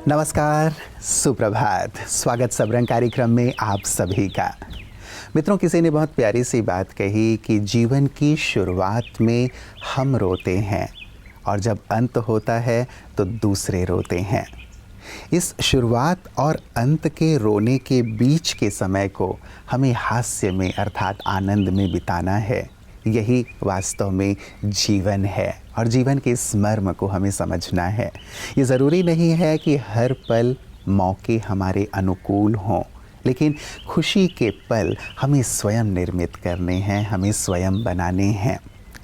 नमस्कार, सुप्रभात। स्वागत सबरंग कार्यक्रम में आप सभी का। मित्रों, किसी ने बहुत प्यारी सी बात कही कि जीवन की शुरुआत में हम रोते हैं और जब अंत होता है तो दूसरे रोते हैं। इस शुरुआत और अंत के रोने के बीच के समय को हमें हास्य में अर्थात आनंद में बिताना है। यही वास्तव में जीवन है और जीवन के इस मर्म को हमें समझना है। ये ज़रूरी नहीं है कि हर पल मौके हमारे अनुकूल हों, लेकिन खुशी के पल हमें स्वयं निर्मित करने हैं, हमें स्वयं बनाने हैं।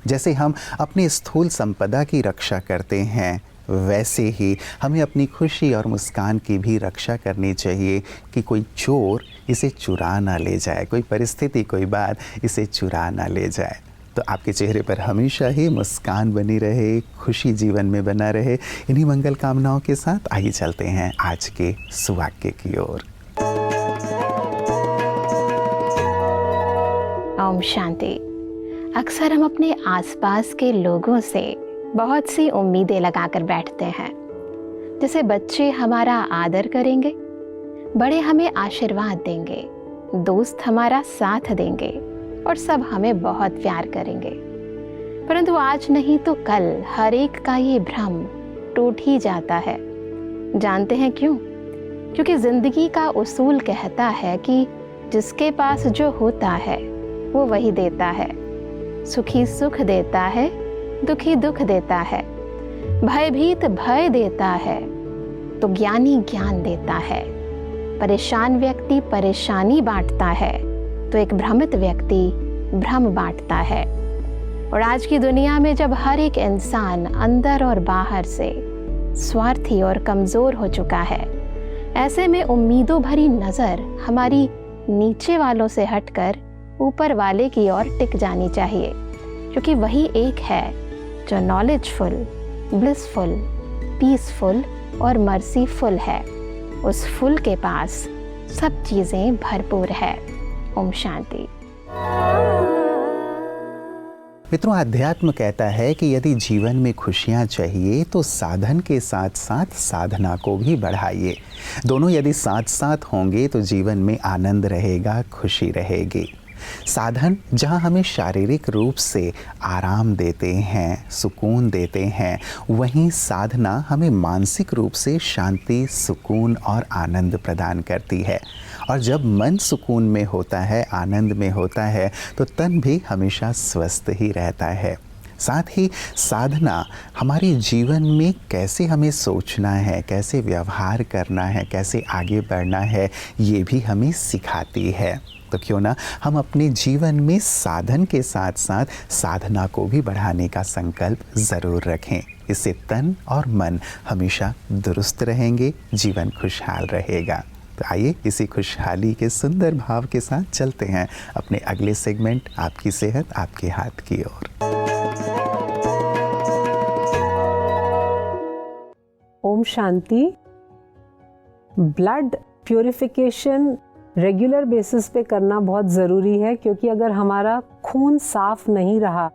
जैसे हम अपनी स्थूल संपदा की रक्षा करते हैं, वैसे ही हमें अपनी खुशी और मुस्कान की भी रक्षा करनी चाहिए कि कोई चोर इसे चुरा ना ले जाए, कोई परिस्थिति, कोई बात इसे चुरा ना ले जाए। तो आपके चेहरे पर हमेशा ही मुस्कान बनी रहे, खुशी जीवन में बना रहे। इन्हीं मंगल कामनाओं के साथ आइए चलते हैं आज के सुवाक्य की ओर। ओम शांति। अक्सर हम अपने आसपास के लोगों से बहुत सी उम्मीदें लगाकर बैठते हैं। जैसे बच्चे हमारा आदर करेंगे, बड़े हमें आशीर्वाद देंगे, दोस्त हमारा साथ देंगे और सब हमें बहुत प्यार करेंगे। परंतु आज नहीं तो कल हर एक का ये भ्रम टूट ही जाता है। जानते हैं क्यों? क्योंकि जिंदगी का उसूल कहता है कि जिसके पास जो होता है वो वही देता है। सुखी सुख देता है, दुखी दुख देता है, भयभीत भय देता है, तो ज्ञानी ज्ञान देता है। परेशान व्यक्ति परेशानी बांटता है, तो एक भ्रमित व्यक्ति भ्रम बांटता है। और आज की दुनिया में जब हर एक इंसान अंदर और बाहर से स्वार्थी और कमज़ोर हो चुका है, ऐसे में उम्मीदों भरी नज़र हमारी नीचे वालों से हटकर ऊपर वाले की ओर टिक जानी चाहिए, क्योंकि वही एक है जो नॉलेजफुल, ब्लिसफुल, पीसफुल और मर्सीफुल है। उस फुल के पास सब चीज़ें भरपूर है। ओम शांति। मित्रों, अध्यात्म कहता है कि यदि जीवन में खुशियाँ चाहिए तो साधन के साथ साथ साधना को भी बढ़ाइए। दोनों यदि साथ साथ होंगे तो जीवन में आनंद रहेगा, खुशी रहेगी। साधन जहाँ हमें शारीरिक रूप से आराम देते हैं, सुकून देते हैं, वहीं साधना हमें मानसिक रूप से शांति, सुकून और आनंद प्रदान करती है। और जब मन सुकून में होता है, आनंद में होता है, तो तन भी हमेशा स्वस्थ ही रहता है। साथ ही साधना हमारे जीवन में कैसे हमें सोचना है, कैसे व्यवहार करना है, कैसे आगे बढ़ना है, ये भी हमें सिखाती है। तो क्यों ना हम अपने जीवन में साधन के साथ साथ साधना को भी बढ़ाने का संकल्प ज़रूर रखें। इससे तन और मन हमेशा दुरुस्त रहेंगे, जीवन खुशहाल रहेगा। तो आइए इसी खुशहाली के सुंदर भाव के साथ चलते हैं अपने अगले सेगमेंट आपकी सेहत आपके हाथ की ओर। Om Shanti. Blood purification regular basis पे करना बहुत ज़रूरी है, क्योंकि अगर हमारा खून साफ नहीं रहा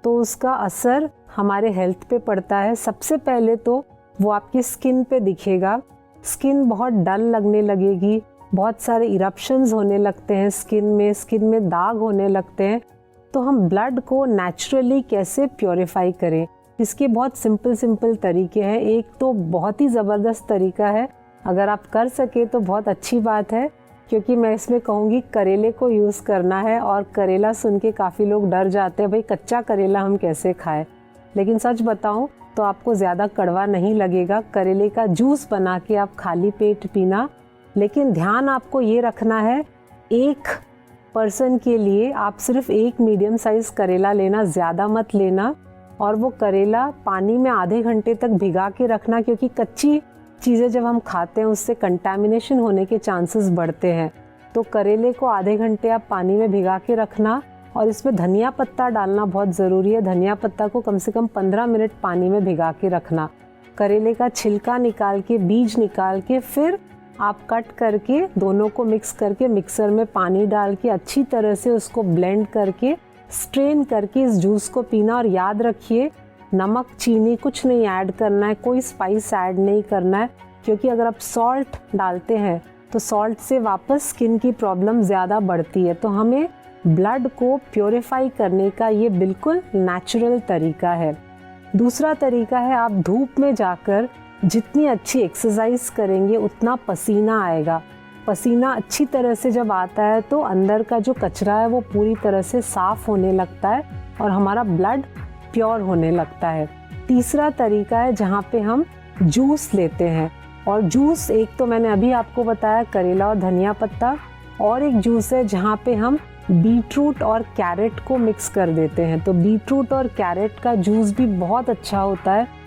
तो उसका असर हमारे हेल्थ पे पड़ता है। सबसे पहले तो वो आपकी स्किन पे दिखेगा। स्किन बहुत डल लगने लगेगी, बहुत सारे इरप्शंस होने लगते हैं स्किन में दाग होने लगते हैं। तो हम ब्लड को नेचुरली कैसे प्योरीफाई करें, इसके बहुत सिंपल तरीके हैं। एक तो बहुत ही ज़बरदस्त तरीका है, अगर आप कर सके तो बहुत अच्छी बात है, क्योंकि मैं इसमें कहूँगी करेले को यूज़ करना है। और करेला सुन के काफ़ी लोग डर जाते हैं, भाई कच्चा करेला हम कैसे खाएं। लेकिन सच बताऊँ तो आपको ज़्यादा कड़वा नहीं लगेगा। करेले का जूस बना के आप खाली पेट पीना। लेकिन ध्यान आपको ये रखना है, एक पर्सन के लिए आप सिर्फ एक मीडियम साइज़ करेला लेना, ज़्यादा मत लेना। और वो करेला पानी में आधे घंटे तक भिगा के रखना, क्योंकि कच्ची चीज़ें जब हम खाते हैं उससे कंटामिनेशन होने के चांसेस बढ़ते हैं। तो करेले को आधे घंटे आप पानी में भिगा के रखना। और इसमें धनिया पत्ता डालना बहुत ज़रूरी है। धनिया पत्ता को कम से कम 15 मिनट पानी में भिगा के रखना। करेले का छिलका निकाल के, बीज निकाल के, फिर आप कट करके दोनों को मिक्स करके मिक्सर में पानी डाल के अच्छी तरह से उसको ब्लेंड करके स्ट्रेन करके इस जूस को पीना। और याद रखिए, नमक चीनी कुछ नहीं ऐड करना है, कोई स्पाइस ऐड नहीं करना है। क्योंकि अगर आप सॉल्ट डालते हैं तो सॉल्ट से वापस स्किन की प्रॉब्लम ज़्यादा बढ़ती है। तो हमें ब्लड को प्योरीफाई करने का ये बिल्कुल नेचुरल तरीका है। दूसरा तरीका है, आप धूप में जाकर जितनी अच्छी एक्सरसाइज करेंगे उतना पसीना आएगा। पसीना अच्छी तरह से जब आता है तो अंदर का जो कचरा है वो पूरी तरह से साफ होने लगता है और हमारा ब्लड प्योर होने लगता है। तीसरा तरीका है जहाँ पे हम जूस लेते हैं, और जूस एक तो मैंने अभी आपको बताया करेला और धनिया पत्ता, और एक जूस है जहाँ पे हम बीटरूट और कैरेट को मिक्स कर देते हैं। तो बीटरूट और कैरेट का जूस भी बहुत अच्छा होता है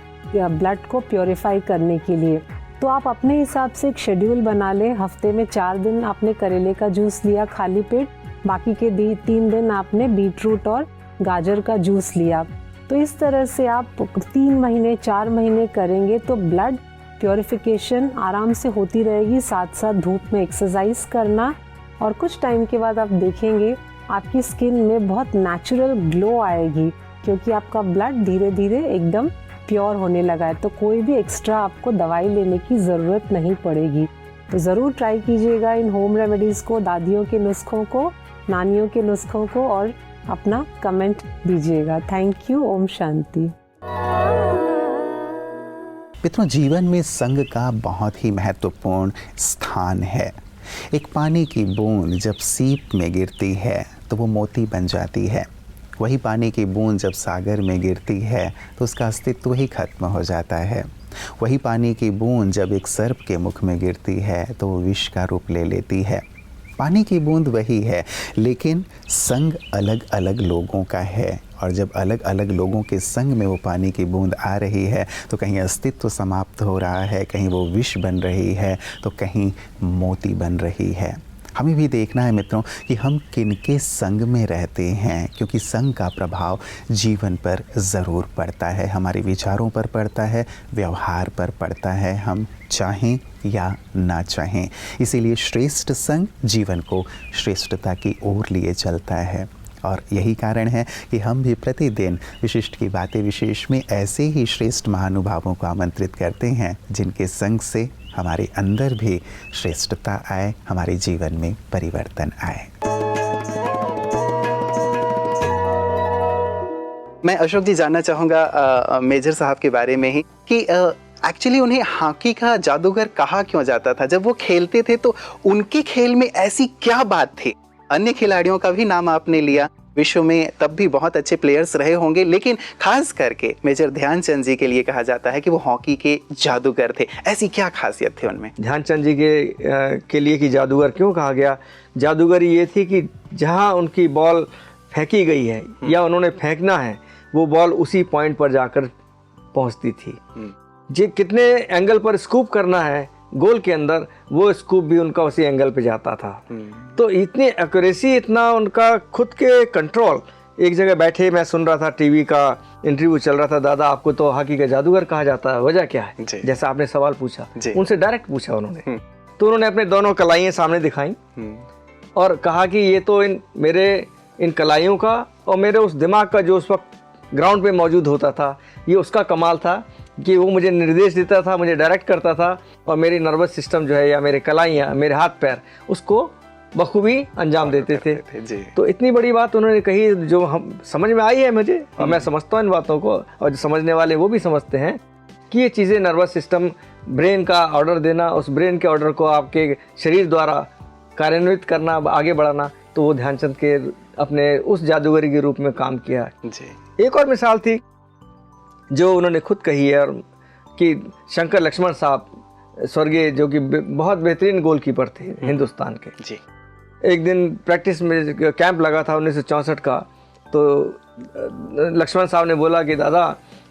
ब्लड को प्योरीफाई करने के लिए। तो आप अपने हिसाब से एक शेड्यूल बना लें, हफ्ते में 4 दिन आपने करेले का जूस लिया खाली पेट, बाकी के 3 दिन आपने बीटरूट और गाजर का जूस लिया। तो इस तरह से आप 3 महीने 4 महीने करेंगे तो ब्लड प्योरिफिकेशन आराम से होती रहेगी, साथ साथ धूप में एक्सरसाइज करना, और कुछ टाइम के बाद आप देखेंगे आपकी स्किन में बहुत नेचुरल ग्लो आएगी, क्योंकि आपका ब्लड धीरे धीरे एकदम प्योर होने लगा है। तो कोई भी एक्स्ट्रा आपको दवाई लेने की ज़रूरत नहीं पड़ेगी। तो ज़रूर ट्राई कीजिएगा इन होम रेमेडीज़ को, दादियों के नुस्खों को, नानियों के नुस्खों को, और अपना कमेंट दीजिएगा। Thank you. ओम शांति। मित्रों, जीवन में संग का बहुत ही महत्वपूर्ण स्थान है। एक पानी की बूंद जब सीप में गिरती है तो वो मोती बन जाती है। वही पानी की बूंद जब सागर में गिरती है तो उसका अस्तित्व ही खत्म हो जाता है। वही पानी की बूंद जब एक सर्प के मुख में गिरती है तो वो विष का रूप ले लेती है। पानी की बूंद वही है, लेकिन संग अलग अलग लोगों का है, और जब अलग अलग लोगों के संग में वो पानी की बूंद आ रही है तो कहीं अस्तित्व समाप्त हो रहा है, कहीं वो विष बन रही है, तो कहीं मोती बन रही है। हमें भी देखना है मित्रों कि हम किनके संग में रहते हैं, क्योंकि संग का प्रभाव जीवन पर ज़रूर पड़ता है, हमारे विचारों पर पड़ता है, व्यवहार पर पड़ता है, हम चाहें या ना चाहें। इसीलिए श्रेष्ठ संग जीवन को श्रेष्ठता की ओर लिए चलता है, और यही कारण है कि हम भी प्रतिदिन विशिष्ट की बातें विशेष में ऐसे ही श्रेष्ठ महानुभावों को आमंत्रित करते हैं जिनके संग से हमारे अंदर भी श्रेष्ठता आए, हमारे जीवन में परिवर्तन आए। मैं अशोक जी जानना चाहूँगा मेजर साहब के बारे में ही कि एक्चुअली उन्हें हॉकी का जादूगर कहा क्यों जाता था? जब वो खेलते थे तो उनके खेल में ऐसी क्या बात थी? अन्य खिलाड़ियों का भी नाम आपने लिया, विश्व में तब भी बहुत अच्छे प्लेयर्स रहे होंगे, लेकिन खास करके मेजर ध्यानचंद जी के लिए कहा जाता है कि वो हॉकी के जादूगर थे। ऐसी क्या खासियत थी उनमें? ध्यानचंद जी के लिए कि जादूगर क्यों कहा गया? जादूगरी ये थी कि जहां उनकी बॉल फेंकी गई है या उन्होंने फेंकना है, वो बॉल उसी पॉइंट पर जाकर पहुंचती थी। जी कितने एंगल पर स्कूप करना है गोल के अंदर, वो स्कूप भी उनका उसी एंगल पे जाता था। तो इतनी एक्यूरेसी, इतना उनका खुद के कंट्रोल। एक जगह बैठे मैं सुन रहा था, टीवी का इंटरव्यू चल रहा था, दादा आपको तो हॉकी का जादूगर कहा जाता है, वजह क्या है? जैसा आपने सवाल पूछा, उनसे डायरेक्ट पूछा उन्होंने। तो उन्होंने अपने दोनों कलाइयाँ सामने दिखाई और कहा कि ये तो इन कलाइयों का और मेरे उस दिमाग का जो उस वक्त ग्राउंड पे मौजूद होता था, ये उसका कमाल था कि वो मुझे निर्देश देता था, मुझे डायरेक्ट करता था, और मेरी नर्वस सिस्टम जो है या मेरे कलाइयाँ, मेरे हाथ पैर उसको बखूबी अंजाम देते थे। तो इतनी बड़ी बात उन्होंने कही जो हम समझ में आई है मुझे, और मैं समझता हूँ इन बातों को, और जो समझने वाले वो भी समझते हैं कि ये चीज़ें नर्वस सिस्टम, ब्रेन का ऑर्डर देना, उस ब्रेन के ऑर्डर को आपके शरीर द्वारा कार्यान्वित करना, आगे बढ़ाना, तो वो ध्यानचंद के अपने उस जादूगरी के रूप में काम किया। एक और मिसाल थी जो उन्होंने खुद कही है, और कि शंकर लक्ष्मण साहब स्वर्गीय, जो कि बहुत बेहतरीन गोलकीपर थे हिंदुस्तान के जी। एक दिन प्रैक्टिस में कैंप लगा था 1964 का, तो लक्ष्मण साहब ने बोला कि दादा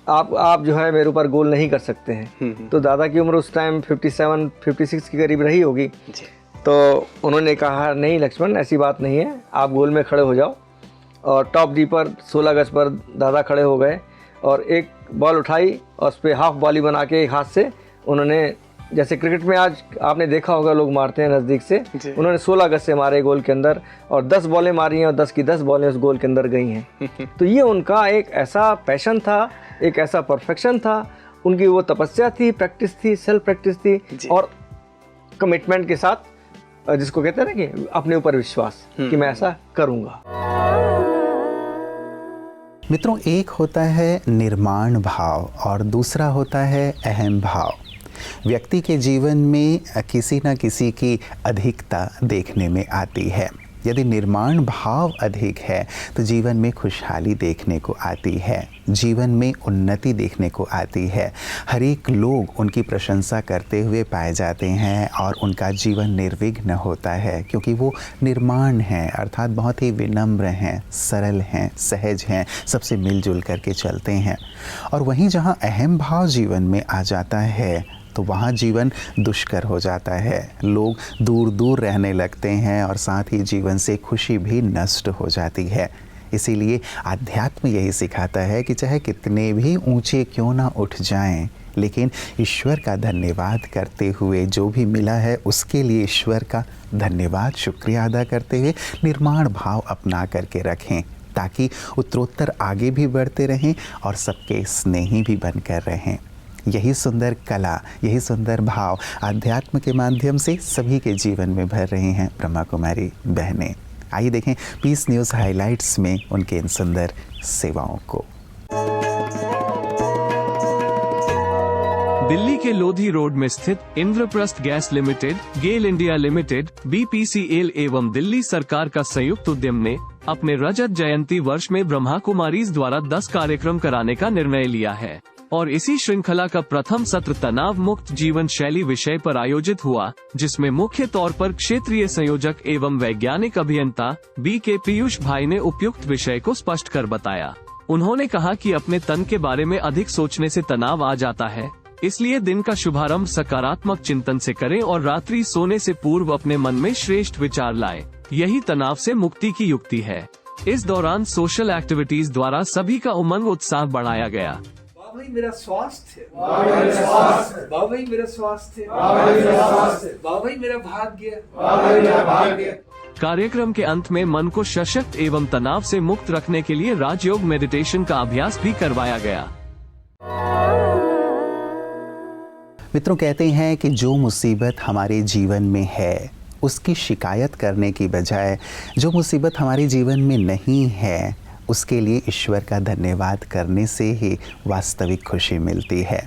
आप जो है मेरे ऊपर गोल नहीं कर सकते हैं। तो दादा की उम्र उस टाइम 57-56 के करीब रही होगी। तो उन्होंने कहा नहीं लक्ष्मण, ऐसी बात नहीं है, आप गोल में खड़े हो जाओ। और टॉप डी पर 16 गज पर दादा खड़े हो गए और एक बॉल उठाई और उस पर हाफ बॉली बना के एक हाथ से उन्होंने, जैसे क्रिकेट में आज आपने देखा होगा लोग मारते हैं नज़दीक से, उन्होंने 16 गज से मारे गोल के अंदर, और 10 बॉलें मारी हैं और 10 की 10 बॉलें उस गोल के अंदर गई हैं। तो ये उनका एक ऐसा पैशन था, एक ऐसा परफेक्शन था, उनकी वो तपस्या थी, प्रैक्टिस थी, सेल्फ प्रैक्टिस थी और कमिटमेंट के साथ, जिसको कहते हैं ना कि अपने ऊपर विश्वास कि मैं ऐसा करूँगा। मित्रों, एक होता है निर्माण भाव और दूसरा होता है अहम भाव। व्यक्ति के जीवन में किसी न किसी की अधिकता देखने में आती है। यदि निर्माण भाव अधिक है तो जीवन में खुशहाली देखने को आती है, जीवन में उन्नति देखने को आती है। हर एक लोग उनकी प्रशंसा करते हुए पाए जाते हैं और उनका जीवन निर्विघ्न होता है, क्योंकि वो निर्माण हैं, अर्थात बहुत ही विनम्र हैं, सरल हैं, सहज हैं, सबसे मिलजुल करके चलते हैं। और वहीं जहाँ अहम भाव जीवन में आ जाता है तो वहाँ जीवन दुष्कर हो जाता है। लोग दूर दूर रहने लगते हैं और साथ ही जीवन से खुशी भी नष्ट हो जाती है। इसीलिए आध्यात्म यही सिखाता है कि चाहे कितने भी ऊंचे क्यों ना उठ जाएं, लेकिन ईश्वर का धन्यवाद करते हुए जो भी मिला है उसके लिए ईश्वर का धन्यवाद, शुक्रिया अदा करते हुए निर्माण भाव अपना करके रखें, ताकि उत्तरोत्तर आगे भी बढ़ते रहें और सबके स्नेही भी बनकर रहें। यही सुंदर कला, यही सुंदर भाव आध्यात्म के माध्यम से सभी के जीवन में भर रही हैं ब्रह्मा कुमारी बहनें। आइए देखें पीस न्यूज़ हाइलाइट्स में उनके इन सुंदर सेवाओं को। दिल्ली के लोधी रोड में स्थित इंद्रप्रस्थ गैस लिमिटेड, गेल इंडिया लिमिटेड, BPCL एवं दिल्ली सरकार का संयुक्त उद्यम ने अपने रजत जयंती वर्ष में ब्रह्मा कुमारीज द्वारा 10 कार्यक्रम कराने का निर्णय लिया है और इसी श्रृंखला का प्रथम सत्र तनाव मुक्त जीवन शैली विषय पर आयोजित हुआ, जिसमें मुख्य तौर पर क्षेत्रीय संयोजक एवं वैज्ञानिक अभियंता BK पीयूष भाई ने उपयुक्त विषय को स्पष्ट कर बताया। उन्होंने कहा कि अपने तन के बारे में अधिक सोचने से तनाव आ जाता है, इसलिए दिन का शुभारंभ सकारात्मक चिंतन से करें और रात्रि सोने से पूर्व अपने मन में श्रेष्ठ विचार लाएं। यही तनाव से मुक्ति की युक्ति है। इस दौरान सोशल एक्टिविटीज द्वारा सभी का उमंग उत्साह बढ़ाया गया। भाई मेरा स्वास्थ्य, भाई मेरा स्वास्थ्य, भाई मेरा भाग्य। कार्यक्रम के अंत में मन को सशक्त एवं तनाव से मुक्त रखने के लिए राजयोग मेडिटेशन का अभ्यास भी करवाया गया। मित्रों, कहते हैं कि जो मुसीबत हमारे जीवन में है उसकी शिकायत करने की बजाय जो मुसीबत हमारे जीवन में नहीं है उसके लिए ईश्वर का धन्यवाद करने से ही वास्तविक खुशी मिलती है।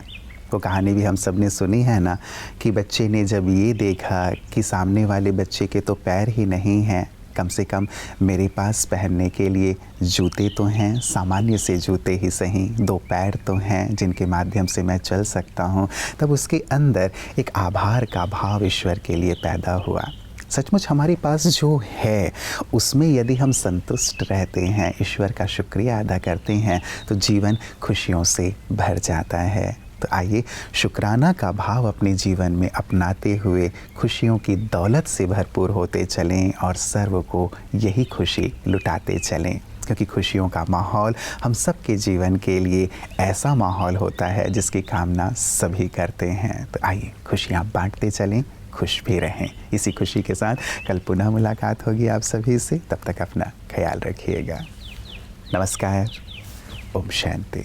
वो कहानी भी हम सब ने सुनी है ना, कि बच्चे ने जब ये देखा कि सामने वाले बच्चे के तो पैर ही नहीं हैं, कम से कम मेरे पास पहनने के लिए जूते तो हैं, सामान्य से जूते ही सही, 2 पैर तो हैं जिनके माध्यम से मैं चल सकता हूँ, तब उसके अंदर एक आभार का भाव ईश्वर के लिए पैदा हुआ। सचमुच हमारे पास जो है उसमें यदि हम संतुष्ट रहते हैं, ईश्वर का शुक्रिया अदा करते हैं, तो जीवन खुशियों से भर जाता है। तो आइए शुक्राना का भाव अपने जीवन में अपनाते हुए खुशियों की दौलत से भरपूर होते चलें और सर्व को यही खुशी लुटाते चलें, क्योंकि खुशियों का माहौल हम सब के जीवन के लिए ऐसा माहौल होता है जिसकी कामना सभी करते हैं। तो आइए खुशियाँ बांटते चलें, खुश भी रहें। इसी खुशी के साथ कल पुनः मुलाकात होगी आप सभी से। तब तक अपना ख्याल रखिएगा। नमस्कार। ओम शांति।